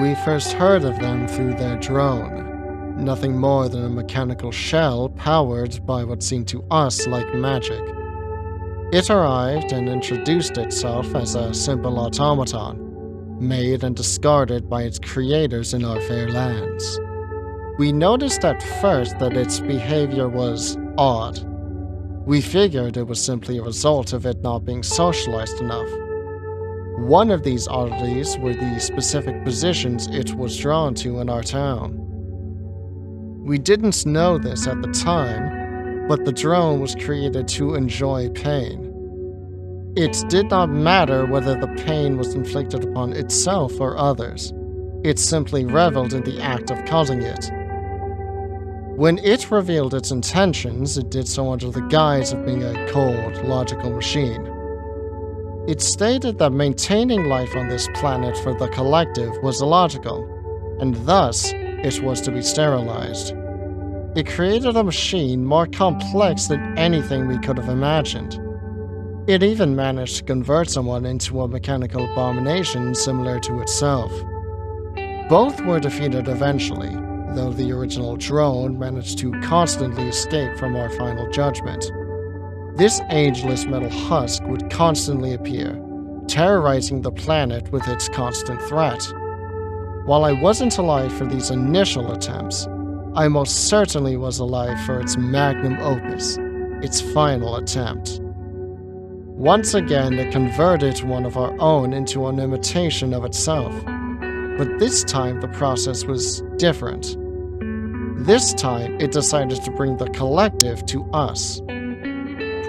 We first heard of them through their drone, nothing more than a mechanical shell powered by what seemed to us like magic. It arrived and introduced itself as a simple automaton, made and discarded by its creators in our fair lands. We noticed at first that its behavior was odd. We figured it was simply a result of it not being socialized enough. One of these oddities were the specific positions it was drawn to in our town. We didn't know this at the time, but the drone was created to enjoy pain. It did not matter whether the pain was inflicted upon itself or others. It simply reveled in the act of causing it. When it revealed its intentions, it did so under the guise of being a cold, logical machine. It stated that maintaining life on this planet for the collective was illogical, and thus it was to be sterilized. It created a machine more complex than anything we could have imagined. It even managed to convert someone into a mechanical abomination similar to itself. Both were defeated eventually, though the original drone managed to constantly escape from our final judgment. This ageless metal husk would constantly appear, terrorizing the planet with its constant threat. While I wasn't alive for these initial attempts, I most certainly was alive for its magnum opus, its final attempt. Once again, it converted one of our own into an imitation of itself, but this time the process was different. This time, it decided to bring the collective to us.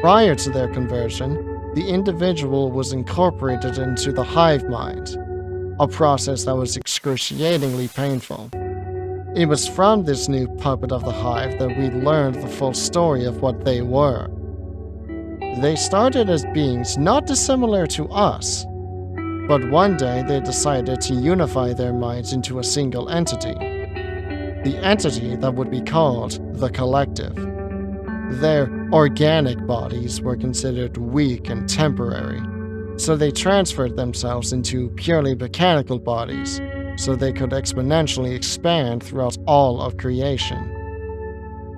Prior to their conversion, the individual was incorporated into the hive mind, a process that was excruciatingly painful. It was from this new puppet of the hive that we learned the full story of what they were. They started as beings not dissimilar to us, but one day they decided to unify their minds into a single entity. The entity that would be called the collective. Their organic bodies were considered weak and temporary, so they transferred themselves into purely mechanical bodies so they could exponentially expand throughout all of creation.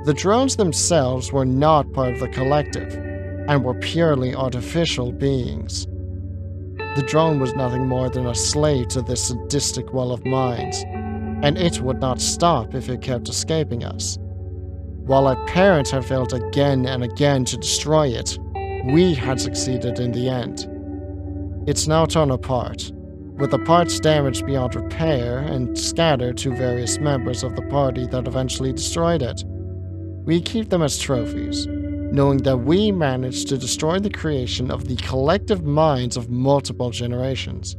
The drones themselves were not part of the collective and were purely artificial beings. The drone was nothing more than a slave to this sadistic well of minds, and it would not stop if it kept escaping us. While our parents had failed again and again to destroy it, we had succeeded in the end. It's now torn apart, with the parts damaged beyond repair and scattered to various members of the party that eventually destroyed it. We keep them as trophies, knowing that we managed to destroy the creation of the collective minds of multiple generations.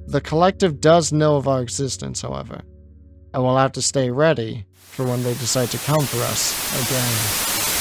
The collective does know of our existence, however, and we'll have to stay ready for when they decide to come for us again.